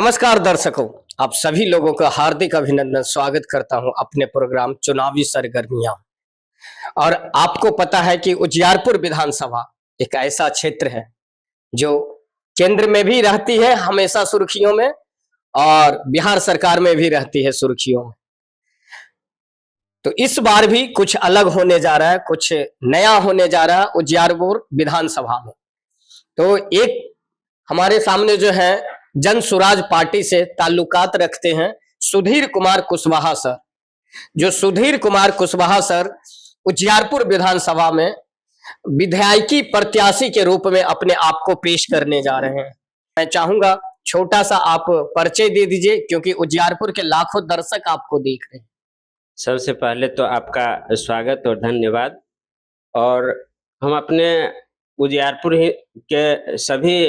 नमस्कार दर्शकों, आप सभी लोगों का हार्दिक अभिनंदन स्वागत करता हूं अपने प्रोग्राम चुनावी सरगर्मियां। और आपको पता है कि उजियारपुर विधानसभा एक ऐसा क्षेत्र है जो केंद्र में भी रहती है हमेशा सुर्खियों में और बिहार सरकार में भी रहती है सुर्खियों में। तो इस बार भी कुछ अलग होने जा रहा है, कुछ नया होने जा रहा है उजियारपुर विधानसभा में। तो एक हमारे सामने जो है जन सुराज पार्टी से ताल्लुकात रखते हैं सुधीर कुमार कुशवाहा सर। जो सुधीर कुमार कुशवाहा सर उजियारपुर विधानसभा में विधायकी प्रत्याशी के रूप में अपने आप को पेश करने जा रहे हैं। मैं चाहूंगा छोटा सा आप परिचय दे दीजिए, क्योंकि उजियारपुर के लाखों दर्शक आपको देख रहे हैं। सबसे पहले तो आपका स्वागत और धन्यवाद। और हम अपने उजियारपुर के सभी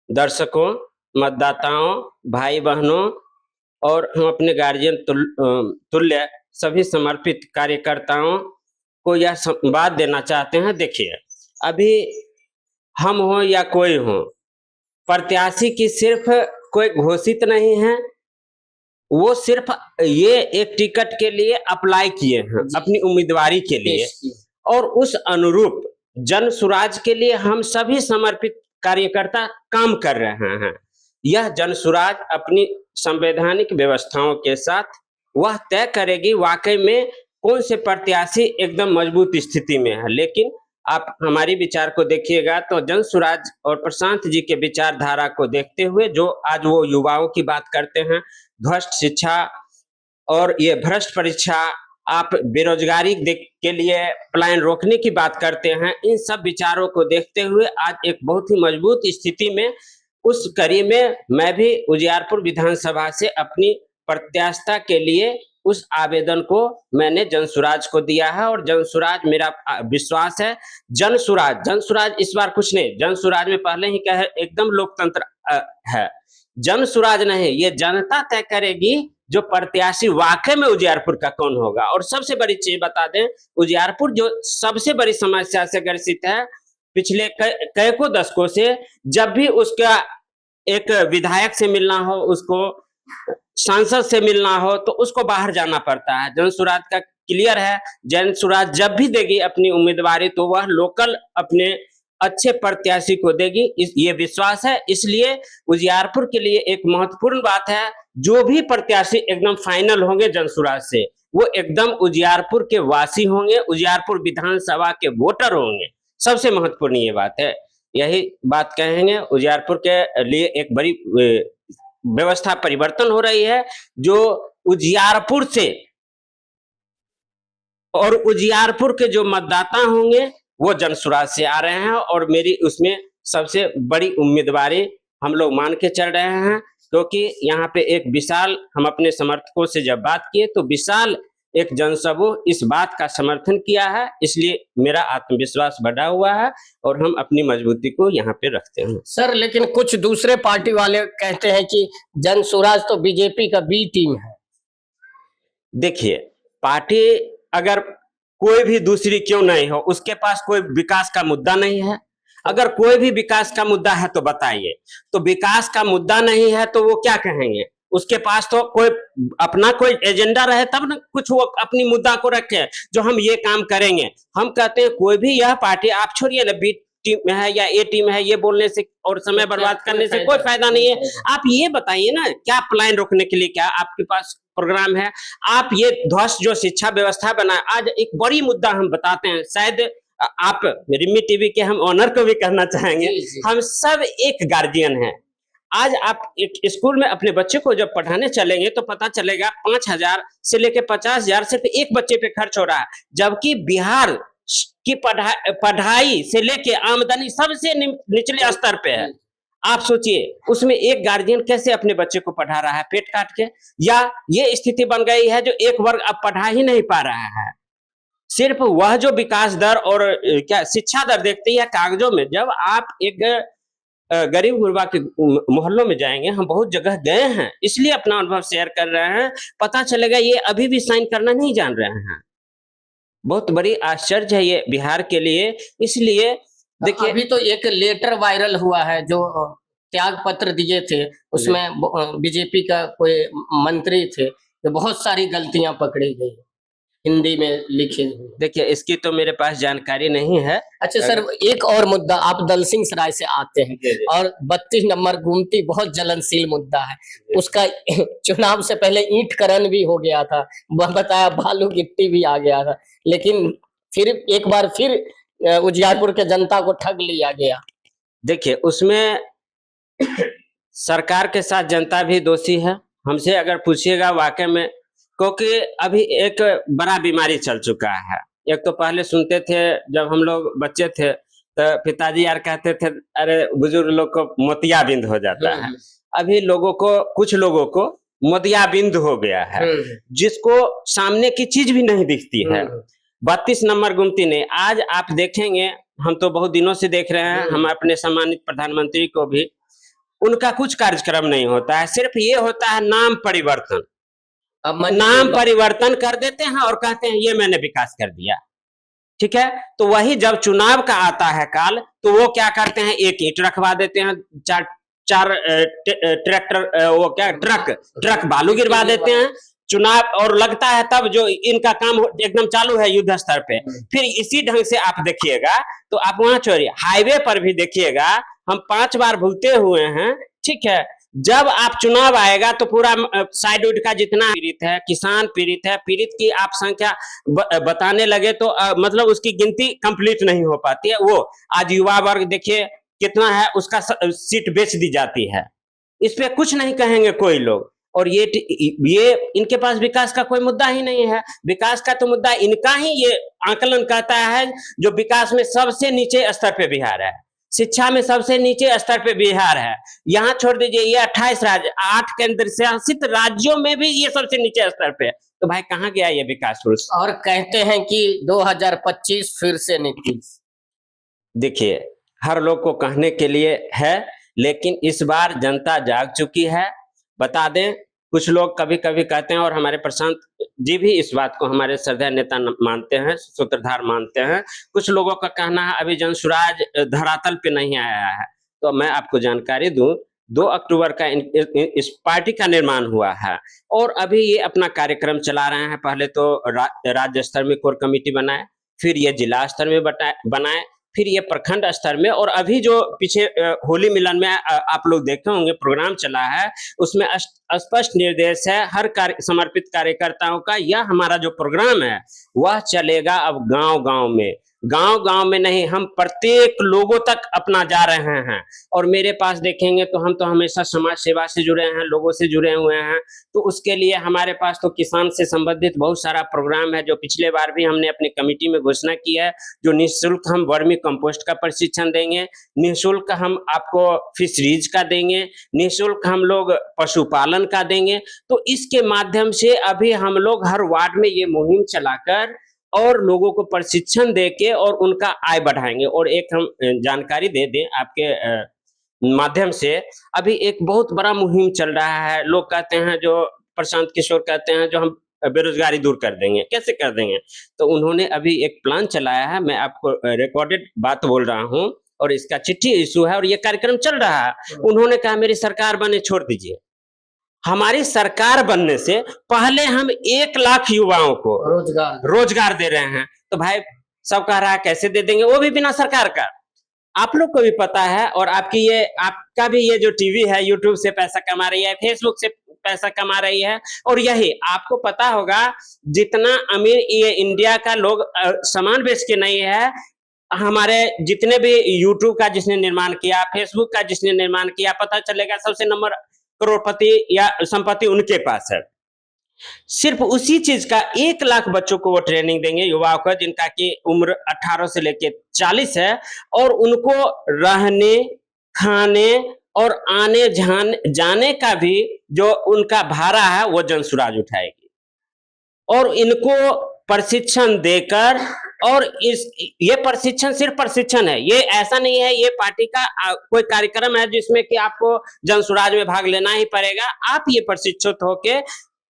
दर्शकों, मतदाताओं, भाई बहनों और हम अपने गार्जियन तुल्य सभी समर्पित कार्यकर्ताओं को यह संवाद देना चाहते हैं। देखिए, अभी हम हो या कोई हो, प्रत्याशी की सिर्फ कोई घोषित नहीं है, वो सिर्फ ये एक टिकट के लिए अप्लाई किए हैं अपनी उम्मीदवारी के लिए, और उस अनुरूप जन सुराज के लिए हम सभी समर्पित कार्यकर्ता काम कर रहे हैं। यह जन सुराज अपनी संवैधानिक व्यवस्थाओं के साथ वह तय करेगी वाकई में कौन से प्रत्याशी एकदम मजबूत स्थिति में है। लेकिन आप हमारी विचार को देखिएगा तो जन सुराज और प्रशांत जी के विचारधारा को देखते हुए, जो आज वो युवाओं की बात करते हैं, भ्रष्ट शिक्षा और ये भ्रष्ट परीक्षा, आप बेरोजगारी के लिए पलायन रोकने की बात करते हैं, इन सब विचारों को देखते हुए आज एक बहुत ही मजबूत स्थिति में उस कड़ी में मैं भी उजियारपुर विधानसभा से अपनी प्रत्याशिता के लिए उस आवेदन को मैंने जनसुराज को दिया है। और जनसुराज, मेरा विश्वास है, जनसुराज इस बार कुछ नहीं, जनसुराज में पहले ही कहे एकदम लोकतंत्र है। जनसुराज नहीं, ये जनता तय करेगी जो प्रत्याशी वाकई में उजियारपुर का कौन होगा। और सबसे बड़ी चीज बता दें, उजियारपुर जो सबसे बड़ी समस्या से ग्रसित है पिछले कई दशकों से, जब भी उसका एक विधायक से मिलना हो, उसको सांसद से मिलना हो, तो उसको बाहर जाना पड़ता है। जनसुराज का क्लियर है, जनसुराज जब भी देगी अपनी उम्मीदवारी तो वह लोकल अपने अच्छे प्रत्याशी को देगी, ये विश्वास है। इसलिए उजियारपुर के लिए एक महत्वपूर्ण बात है, जो भी प्रत्याशी एकदम फाइनल होंगे जनसुराज से, वो एकदम उजियारपुर के वासी होंगे, उजियारपुर विधानसभा के वोटर होंगे। सबसे महत्वपूर्ण ये बात है, यही बात कहेंगे। उजियारपुर के लिए एक बड़ी व्यवस्था परिवर्तन हो रही है, जो उजियारपुर से और उजियारपुर के जो मतदाता होंगे वो जनसुराज से आ रहे हैं। और मेरी उसमें सबसे बड़ी उम्मीदवारी हम लोग मान के चल रहे हैं, क्योंकि यहाँ पे एक विशाल, हम अपने समर्थकों से जब बात किए तो विशाल एक जनसमूह इस बात का समर्थन किया है, इसलिए मेरा आत्मविश्वास बढ़ा हुआ है और हम अपनी मजबूती को यहाँ पे रखते हैं। सर, लेकिन कुछ दूसरे पार्टी वाले कहते हैं कि जनसुराज तो बीजेपी का बी टीम है। देखिए, पार्टी अगर कोई भी दूसरी क्यों नहीं हो, उसके पास कोई विकास का मुद्दा नहीं है। अगर कोई भी विकास का मुद्दा है तो बताइए। तो विकास का मुद्दा नहीं है तो वो क्या कहेंगे? उसके पास तो कोई अपना कोई एजेंडा रहे तब ना कुछ वो अपनी मुद्दा को रखे, जो हम ये काम करेंगे। हम कहते हैं कोई भी यह पार्टी, आप छोड़िए ना बी टीम में है या ए टीम है, ये बोलने से और समय बर्बाद करने से कोई फायदा नहीं है। आप ये बताइए ना, क्या पलायन रोकने के लिए क्या आपके पास प्रोग्राम है? आप ये ध्वस्त जो शिक्षा व्यवस्था बनाए, आज एक बड़ी मुद्दा हम बताते हैं, शायद आप रिमी टीवी के हम ऑनर को भी कहना चाहेंगे, हम सब एक गार्जियन हैं। आज आप एक स्कूल में अपने बच्चे को जब पढ़ाने चलेंगे तो पता चलेगा 5,000 से लेके 50,000 सिर्फ एक बच्चे पे खर्च हो रहा है, जबकि बिहार की पढ़ाई से लेके आमदनी सबसे निचले स्तर पे है। आप सोचिए, उसमें एक गार्जियन कैसे अपने बच्चे को पढ़ा रहा है पेट काट के? या ये स्थिति बन गई है जो एक वर्ग अब पढ़ा ही नहीं पा रहा है। सिर्फ वह जो विकास दर और क्या शिक्षा दर देखती है कागजों में, जब आप एक गरीब गुरबा के मोहल्लों में जाएंगे, हम बहुत जगह गए हैं इसलिए अपना अनुभव शेयर कर रहे हैं, पता चलेगा ये अभी भी साइन करना नहीं जान रहे हैं। बहुत बड़ी आश्चर्य है ये बिहार के लिए। इसलिए देखिए, अभी तो एक लेटर वायरल हुआ है जो त्याग पत्र दिए थे, उसमें बीजेपी का कोई मंत्री थे, तो बहुत सारी गलतियां पकड़ी गई हिंदी में लिखी हुई। देखिए, इसकी तो मेरे पास जानकारी नहीं है। अच्छा सर, एक और मुद्दा, आप दलसिंह सराय से आते हैं जी, जी। और 32 नंबर गुमती बहुत जलनशील मुद्दा है, उसका चुनाव से पहले ईंटकरण भी हो गया था, बताया बालू गिट्टी भी आ गया था, लेकिन फिर एक बार फिर उजियारपुर के जनता को ठग लिया गया। देखिए, उसमें सरकार के साथ जनता भी दोषी है। हमसे अगर पूछिएगा वाकई में, क्योंकि अभी एक बड़ा बीमारी चल चुका है। एक तो पहले सुनते थे जब हम लोग बच्चे थे, तो पिताजी यार कहते थे अरे बुजुर्ग लोग को मोतियाबिंद हो जाता है। अभी लोगों को, कुछ लोगों को मोतियाबिंद हो गया है, जिसको सामने की चीज भी नहीं दिखती है। 32 नंबर गुमती ने, आज आप देखेंगे, हम तो बहुत दिनों से देख रहे हैं, हम अपने सम्मानित प्रधानमंत्री को भी, उनका कुछ कार्यक्रम नहीं होता है, सिर्फ ये होता है नाम परिवर्तन। नाम परिवर्तन कर देते हैं और कहते हैं ये मैंने विकास कर दिया, ठीक है। तो वही जब चुनाव का आता है काल, तो वो क्या करते हैं, एक ईंट रखवा देते हैं, चार ट्रैक्टर, वो क्या ट्रक बालू गिरवा देते हैं चुनाव, और लगता है तब जो इनका काम एकदम चालू है युद्ध स्तर पे। फिर इसी ढंग से आप देखिएगा, तो आप वहां छोड़िए, हाईवे पर भी देखिएगा, हम 5 बार भुगते हुए हैं, ठीक है। जब आप चुनाव आएगा तो पूरा साइड उड का जितना पीड़ित है, किसान पीड़ित है, पीड़ित की आप संख्या बताने लगे तो मतलब उसकी गिनती कंप्लीट नहीं हो पाती है। वो आज युवा वर्ग देखिए कितना है, उसका सीट बेच दी जाती है, इस पे कुछ नहीं कहेंगे कोई लोग। और ये इनके पास विकास का कोई मुद्दा ही नहीं है। विकास का तो मुद्दा इनका ही ये आकलन कहता है, जो विकास में सबसे नीचे स्तर पे बिहार है, शिक्षा में सबसे नीचे स्तर पे बिहार है। यहाँ छोड़ दीजिए, ये 28 राज्य, 8 केंद्र शासित राज्यों में भी ये सबसे नीचे स्तर पे है। तो भाई कहाँ गया ये विकास पुरुष? और कहते हैं कि 2025 फिर से नीतीश। देखिए, हर लोग को कहने के लिए है, लेकिन इस बार जनता जाग चुकी है। बता दें, कुछ लोग कभी कभी कहते हैं, और हमारे प्रशांत जी भी इस बात को हमारे श्रद्धेय नेता मानते हैं, सूत्रधार मानते हैं, कुछ लोगों का कहना है अभी जनसुराज धरातल पे नहीं आया है। तो मैं आपको जानकारी दूं, 2 अक्टूबर का इस पार्टी का निर्माण हुआ है, और अभी ये अपना कार्यक्रम चला रहे हैं। पहले तो राज्य स्तर में कोर कमेटी बनाए, फिर ये जिला स्तर में बनाए, फिर ये प्रखंड स्तर में, और अभी जो पीछे होली मिलन में आप लोग देखे होंगे प्रोग्राम चला है, उसमें स्पष्ट निर्देश है हर समर्पित कार्यकर्ताओं का, यह हमारा जो प्रोग्राम है वह चलेगा अब गांव-गांव में। गांव-गांव में नहीं, हम प्रत्येक लोगों तक अपना जा रहे हैं। और मेरे पास देखेंगे तो हम तो हमेशा समाज सेवा से जुड़े हैं, लोगों से जुड़े हुए हैं, तो उसके लिए हमारे पास तो किसान से संबंधित बहुत सारा प्रोग्राम है, जो पिछले बार भी हमने अपनी कमेटी में घोषणा की है। जो निःशुल्क हम वर्मी कंपोस्ट का प्रशिक्षण देंगे, निःशुल्क हम आपको फिशरीज का देंगे, निःशुल्क हम लोग पशुपालन का देंगे। तो इसके माध्यम से अभी हम लोग हर वार्ड में ये मुहिम चलाकर और लोगों को प्रशिक्षण देके और उनका आय बढ़ाएंगे। और एक हम जानकारी दे दें आपके माध्यम से, अभी एक बहुत बड़ा मुहिम चल रहा है। लोग कहते हैं, जो प्रशांत किशोर कहते हैं, जो हम बेरोजगारी दूर कर देंगे, कैसे कर देंगे? तो उन्होंने अभी एक प्लान चलाया है, मैं आपको रिकॉर्डेड बात बोल रहा हूँ, और इसका चिट्ठी इशू है, और ये कार्यक्रम चल रहा है। उन्होंने कहा मेरी सरकार बने, छोड़ दीजिए। हमारी सरकार बनने से पहले हम 1 लाख युवाओं को रोजगार दे रहे हैं। तो भाई सब कह रहा है कैसे दे देंगे, वो भी बिना सरकार का। आप लोग को भी पता है, और आपका भी ये जो टीवी है यूट्यूब से पैसा कमा रही है, फेसबुक से पैसा कमा रही है। और यही आपको पता होगा, जितना अमीर ये इंडिया का लोग सामान बेच के नहीं है, हमारे जितने भी यूट्यूब का जिसने निर्माण किया, फेसबुक का जिसने निर्माण किया, पता चलेगा सबसे नंबर करोड़पति या संपत्ति उनके पास है। सिर्फ उसी चीज का 1 लाख बच्चों को वो ट्रेनिंग देंगे, युवाओं को, जिनका की उम्र 18 से लेके 40 है, और उनको रहने, खाने और आने जाने का भी जो उनका भाड़ा है वो जनसुराज उठाएगी। और इनको प्रशिक्षण देकर, और ये प्रशिक्षण सिर्फ प्रशिक्षण है, ये ऐसा नहीं है ये पार्टी का कोई कार्यक्रम है जिसमें कि आपको जनसुराज में भाग लेना ही पड़ेगा। आप ये प्रशिक्षित होके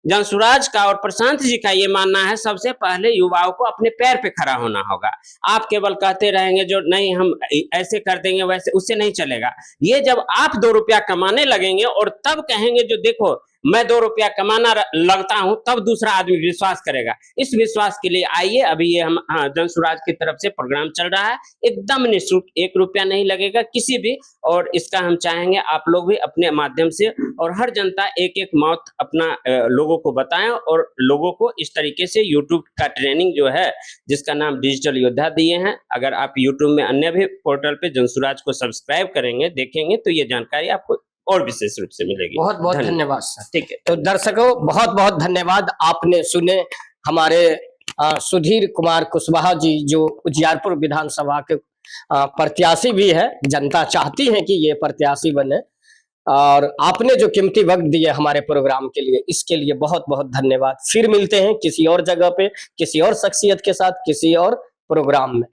जंसुराज का और प्रशांत जी का ये मानना है, सबसे पहले युवाओं को अपने पैर पे खड़ा होना होगा। आप केवल कहते रहेंगे जो नहीं हम ऐसे कर देंगे वैसे, उससे नहीं चलेगा। ये जब आप 2 रुपया कमाने लगेंगे और तब कहेंगे जो देखो मैं 2 रुपया कमाना लगता हूं, तब दूसरा आदमी विश्वास करेगा। इस विश्वास के लिए आइए, अभी ये हम जंसुराज की तरफ से प्रोग्राम चल रहा है, एकदम निःशुल्क, 1 रुपया नहीं लगेगा किसी भी। और इसका हम चाहेंगे आप लोग भी अपने माध्यम से और हर जनता एक मौत अपना लोगों को बताएं और लोगों को इस तरीके से यूट्यूब का ट्रेनिंग जो है जिसका नाम डिजिटल योद्धा दिए हैं, अगर आप यूट्यूब में अन्य भी पोर्टल पे जंसुराज को सब्सक्राइब करेंगे, देखेंगे तो ये जानकारी आपको और विशेष रूप से मिलेगी। बहुत बहुत धन्यवाद सर। ठीक है, तो दर्शकों बहुत बहुत धन्यवाद, आपने सुने हमारे सुधीर कुमार कुशवाहा जी जो उजियारपुर विधानसभा के प्रत्याशी भी है, जनता चाहती है कि ये प्रत्याशी बने, और आपने जो कीमती वक्त दिए हमारे प्रोग्राम के लिए, इसके लिए बहुत बहुत धन्यवाद। फिर मिलते हैं किसी और जगह पे, किसी और शख्सियत के साथ, किसी और प्रोग्राम में।